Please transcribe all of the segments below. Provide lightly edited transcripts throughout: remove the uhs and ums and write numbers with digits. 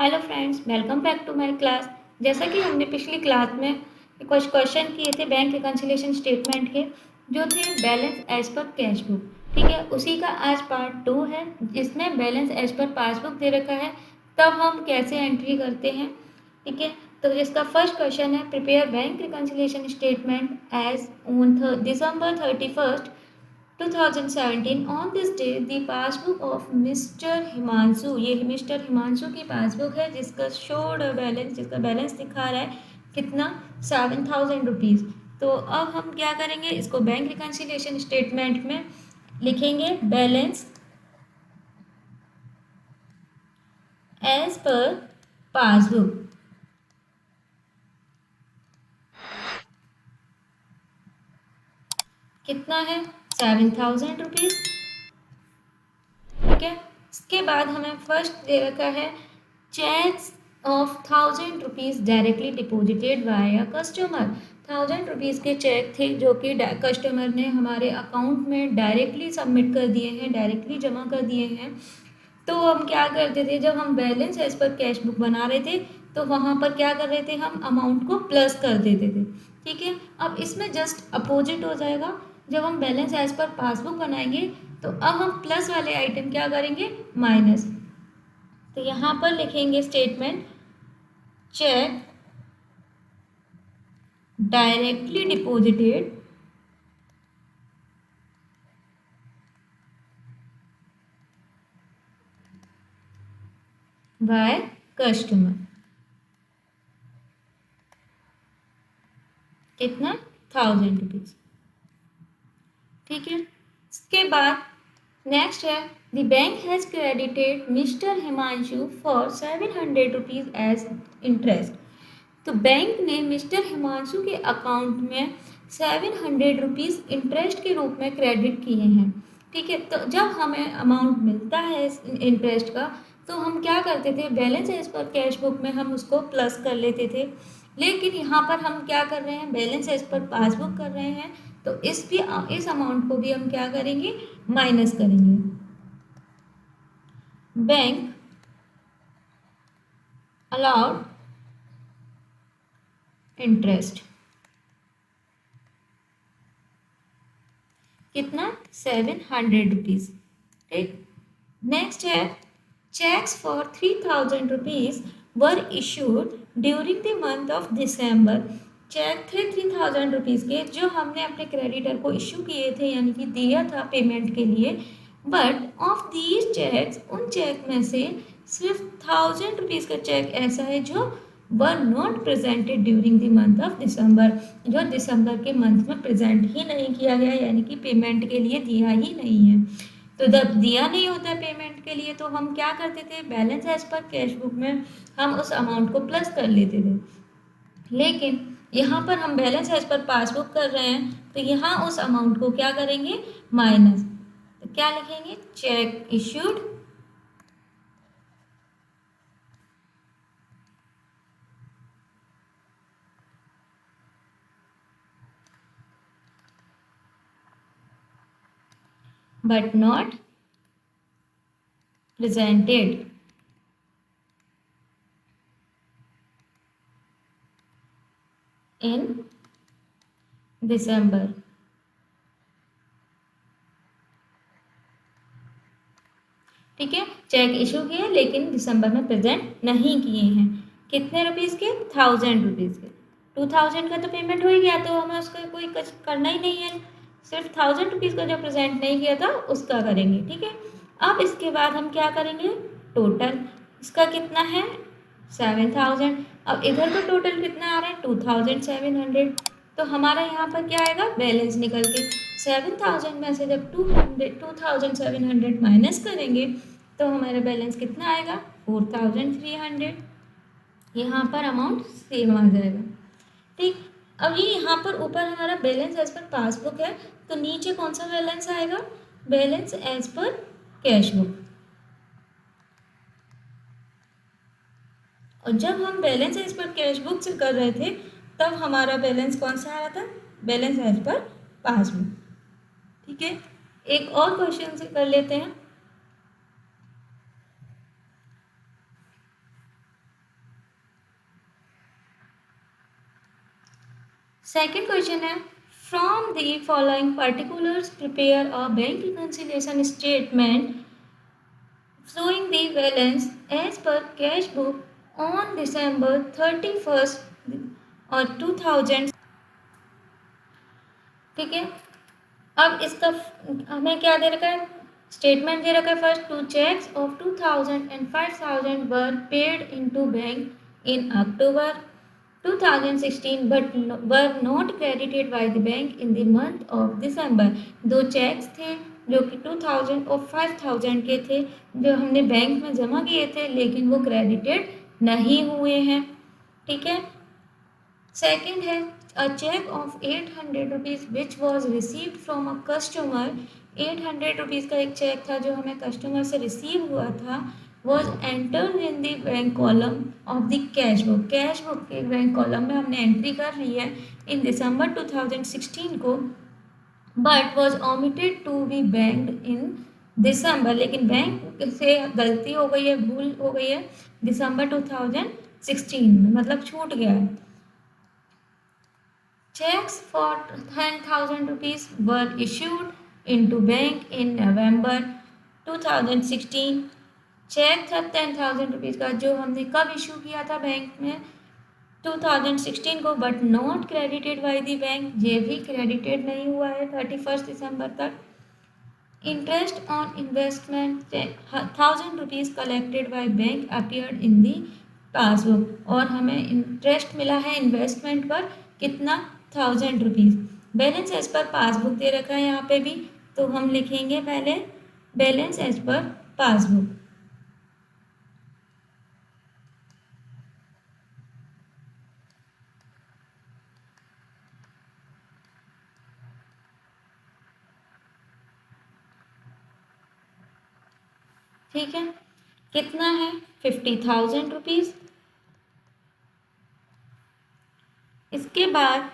Hello friends, welcome back to my class. जैसा कि हमने पिछली क्लास में कुछ क्वेश्चन किए थे बैंक रिकन्सिलिएशन स्टेटमेंट के, जो थे balance as per cash book. ठीक है, उसी का आज पार्ट 2 है, जिसमें बैलेंस एज पर पासबुक दे रखा है, तब हम कैसे एंट्री करते हैं। ठीक है, तो इसका फर्स्ट क्वेश्चन है, prepare bank reconciliation statement as on December 31st 2017। On this day the passbook of mister Himanshu, ये मिस्टर हिमांशु की पासबुक है जिसका शोड बैलेंस, जिसका बैलेंस दिखा रहा है कितना, 7,000 रुपीज़। तो अब हम क्या करेंगे, इसको बैंक रिकन्सिलिएशन स्टेटमेंट में लिखेंगे बैलेंस एज पर पासबुक। कितना है, 7,000 रुपीज़। ठीक है, इसके बाद हमें फर्स्ट दे रखा है cheques of 1,000 rupees directly deposited by customer. 1,000 rupees के चेक थे जो कि कस्टमर ने हमारे अकाउंट में डायरेक्टली सबमिट कर दिए हैं, डायरेक्टली जमा कर दिए हैं। तो हम क्या करते थे, जब हम balance as per cash book बना रहे थे तो वहाँ पर क्या कर रहे थे, हम अमाउंट को प्लस कर देते थे। ठीक है, अब इसमें जस्ट अपोजिट हो जाएगा। जब हम बैलेंस एज पर पासबुक बनाएंगे तो अब हम प्लस वाले आइटम क्या करेंगे, माइनस। तो यहाँ पर लिखेंगे statement cheque directly deposited by customer. कितना, 1,000 रुपीज़। ठीक है, इसके बाद नेक्स्ट है, the bank has credited mister Himanshu for 700 rupees as interest. तो बैंक ने मिस्टर हिमांशु के अकाउंट में 700 रुपीज़ इंटरेस्ट के रूप में क्रेडिट किए हैं। ठीक है, तो जब हमें अमाउंट मिलता है इस इंटरेस्ट का, तो हम क्या करते थे, balance as per cash book में हम उसको प्लस कर लेते थे। लेकिन यहाँ पर हम क्या कर रहे हैं, बैलेंस एज पर पासबुक कर रहे हैं, तो इस अमाउंट को भी हम क्या करेंगे, माइनस करेंगे। बैंक अलाउड इंटरेस्ट कितना, 700 रुपीज़। ठीक, नेक्स्ट है, cheques for 3,000 rupees were issued during the month of December. Cheque थे 3,000 रुपीज़ के जो हमने अपने क्रेडिटर को इशू किए थे, यानी कि दिया था पेमेंट के लिए। बट ऑफ दीज चेक्स, उन चेक में से सिर्फ 1,000 रुपीज़ का चेक ऐसा है जो were not presented during the month of दिसंबर, जो दिसंबर के मंथ में प्रेजेंट ही नहीं किया गया, यानी कि पेमेंट के लिए दिया ही नहीं है। तो जब दिया नहीं होता है पेमेंट के लिए, तो हम क्या करते थे, balance as per cash book में हम उस अमाउंट को प्लस कर लेते थे। लेकिन यहाँ पर हम बैलेंस एज पर पासबुक कर रहे हैं, तो यहाँ उस अमाउंट को क्या करेंगे, माइनस। तो क्या लिखेंगे, check issued but not presented in December। ठीक है, चेक इशू किए लेकिन दिसंबर में प्रेजेंट नहीं किए हैं। कितने रुपीज़ के, 1,000 रुपीज़ के। 2,000 का तो पेमेंट हो ही गया, तो हमें उसका कोई कुछ करना ही नहीं है, सिर्फ 1,000 रुपीज़ का जो प्रेजेंट नहीं किया था उसका करेंगे। ठीक है, अब इसके बाद हम क्या करेंगे, टोटल इसका कितना है, 7,000। अब इधर का टोटल कितना आ रहा है, 2,700। तो हमारा यहाँ पर क्या आएगा, बैलेंस निकल के 7,000 में से जब 2,700 माइनस करेंगे तो हमारा बैलेंस कितना आएगा, 4,300। यहाँ पर अमाउंट सेम आ जाएगा। ठीक, अब ये यहाँ पर ऊपर हमारा बैलेंस एज पर पासबुक है, तो नीचे कौन सा बैलेंस आएगा, balance as per cash book. और जब हम balance as per cash book से कर रहे थे, तब हमारा बैलेंस कौन सा आ रहा था, बैलेंस एज पर पासबुक। ठीक है, एक और क्वेश्चन से कर लेते हैं। सेकेंड क्वेश्चन है, from the following particulars prepare a bank reconciliation statement showing the balance as per cash book on December 31st और 2000। ठीक है, अब इसका हमें क्या दे रखा है, स्टेटमेंट दे रखा है। First, two cheques of 2000 and 5000 were paid into bank in October 2016 but were not credited by the bank in the month of December. दो चेक्स थे जो कि 2000 और 5000 के थे, जो हमने बैंक में जमा किए थे, लेकिन वो क्रेडिटेड नहीं हुए हैं। ठीक है, सेकेंड है, a cheque of 800 rupees which was received from a customer. 800 rupees का एक चेक था जो हमें कस्टमर से रिसीव हुआ था, was entered in the bank column of the cash book. Cash book के बैंक कॉलम में हमने एंट्री कर ली है इन दिसंबर 2016 को, but was omitted to be banked in December. लेकिन बैंक से गलती हो गई है, भूल हो गई है दिसंबर 2016 में, मतलब छूट गया है। Checks for 10,000 rupees were issued into bank in November 2016। Check था 10,000 रुपीज़ का जो हमने कब इशू किया था बैंक में, 2016 को, but not credited by the bank. ये भी क्रेडिटेड नहीं हुआ है 31 दिसंबर तक। Interest on investment 1,000 rupees collected by bank appeared in the passbook, और हमें इंटरेस्ट मिला है इन्वेस्टमेंट पर, कितना, 1,000 rupees. Balance as per passbook दे रखा है यहाँ पे भी, तो हम लिखेंगे पहले बैलेंस एज पर पासबुक। ठीक है, कितना है, 50,000 रुपीज़। इसके बाद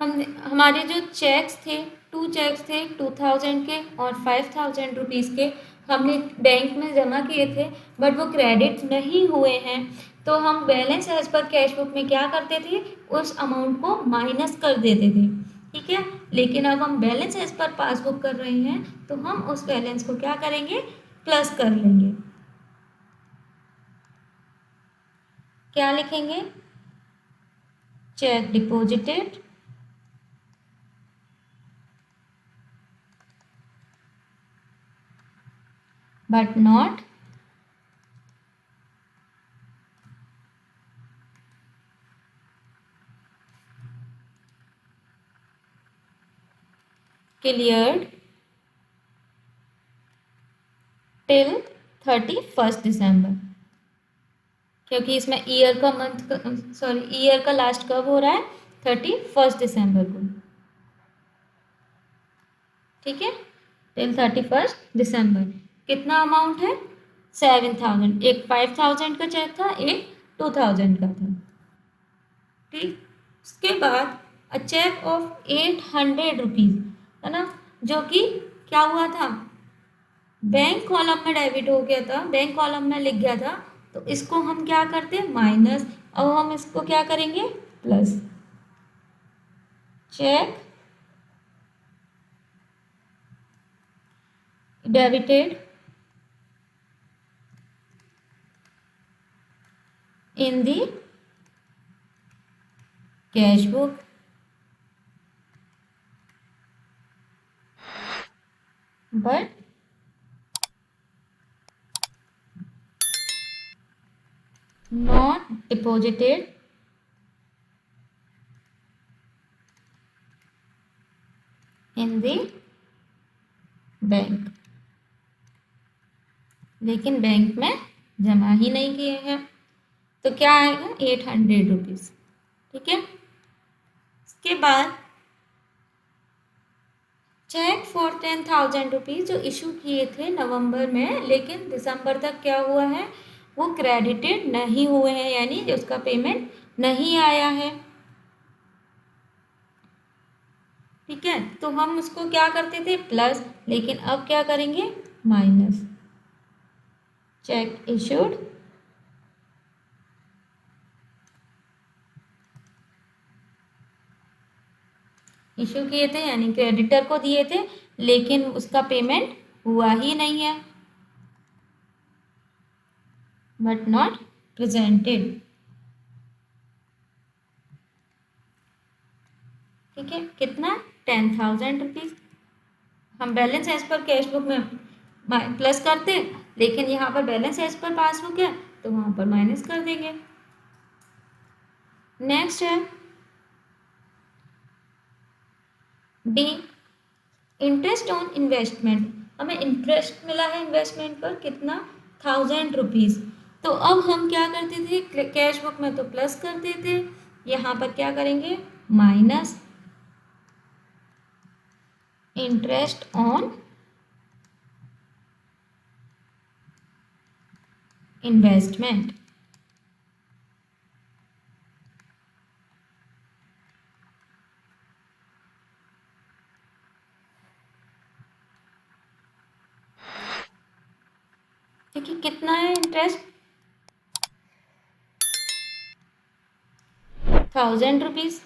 हमारे जो चेक्स थे, टू चेक्स थे 2000 के और 5000 रुपीज़ के, हमने बैंक में जमा किए थे, बट वो क्रेडिट नहीं हुए हैं। तो हम balance as per cash book में क्या करते थे, उस अमाउंट को माइनस कर देते थे। ठीक है, लेकिन अब हम बैलेंस एज पर पासबुक कर रहे हैं, तो हम उस बैलेंस को क्या करेंगे, प्लस कर लेंगे। क्या लिखेंगे, check deposited but not cleared till 31 दिसंबर, क्योंकि इसमें ईयर का मंथ, सॉरी ईयर का लास्ट कब हो रहा है, 31 दिसंबर को। ठीक है, टिल 31 दिसंबर। कितना अमाउंट है, 7,000। एक 5,000 का चेक था, एक 2,000 का था। ठीक, उसके बाद अ चेक ऑफ 800 रुपीज़, है ना, जो कि क्या हुआ था, बैंक कॉलम में डेबिट हो गया था, बैंक कॉलम में लिख गया था, तो इसको हम क्या करते हैं, माइनस। अब हम इसको क्या करेंगे, plus. Cheque debited in the cash book but not deposited in the bank, लेकिन बैंक में जमा ही नहीं किए हैं, तो क्या आएगा, 800 रुपीज़। ठीक है, इसके बाद चेक फॉर 10,000 रुपीज़ जो इशू किए थे नवंबर में, लेकिन दिसंबर तक क्या हुआ है, वो क्रेडिटेड नहीं हुए हैं, यानी उसका पेमेंट नहीं आया है। ठीक है, तो हम उसको क्या करते थे, प्लस, लेकिन अब क्या करेंगे, माइनस। चेक इशूड इशू किए थे यानी क्रेडिटर को दिए थे, लेकिन उसका पेमेंट हुआ ही नहीं है, बट नॉट प्रेजेंटेड। ठीक है, कितना? 10,000 रुपीज़। हम balance as per cash book में प्लस करते, लेकिन यहाँ पर बैलेंस एज पर पासबुक है तो वहाँ पर माइनस कर देंगे। नेक्स्ट है डी, इंटरेस्ट ऑन इन्वेस्टमेंट। हमें इंटरेस्ट मिला है इन्वेस्टमेंट पर, कितना? 1,000 रुपीज़। तो अब हम क्या करते थे, कैश बुक में तो प्लस करते थे, यहाँ पर क्या करेंगे? Minus interest on investment. ठीक है, कितना है इंटरेस्ट? 1,000 रुपीज़।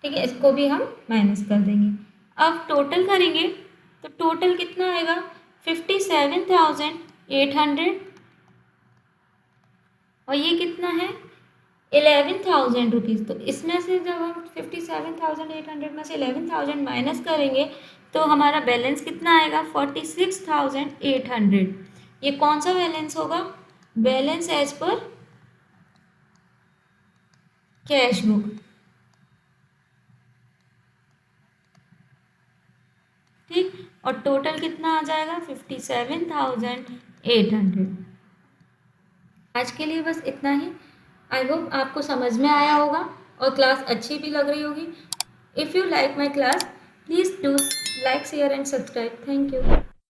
ठीक है, इसको भी हम माइनस कर देंगे। अब टोटल करेंगे तो टोटल कितना आएगा? 57,800। और ये कितना है? 11,000 रुपीज़। तो इसमें से जब हम 57,800 में से 11,000 माइनस करेंगे तो हमारा बैलेंस कितना आएगा? 46,800। ये कौन सा बैलेंस होगा? Balance as per cash book. ठीक, और टोटल कितना आ जाएगा? 57,800। आज के लिए बस इतना ही। आई होप आपको समझ में आया होगा और क्लास अच्छी भी लग रही होगी। If you like my class, please do like, share and subscribe. Thank you.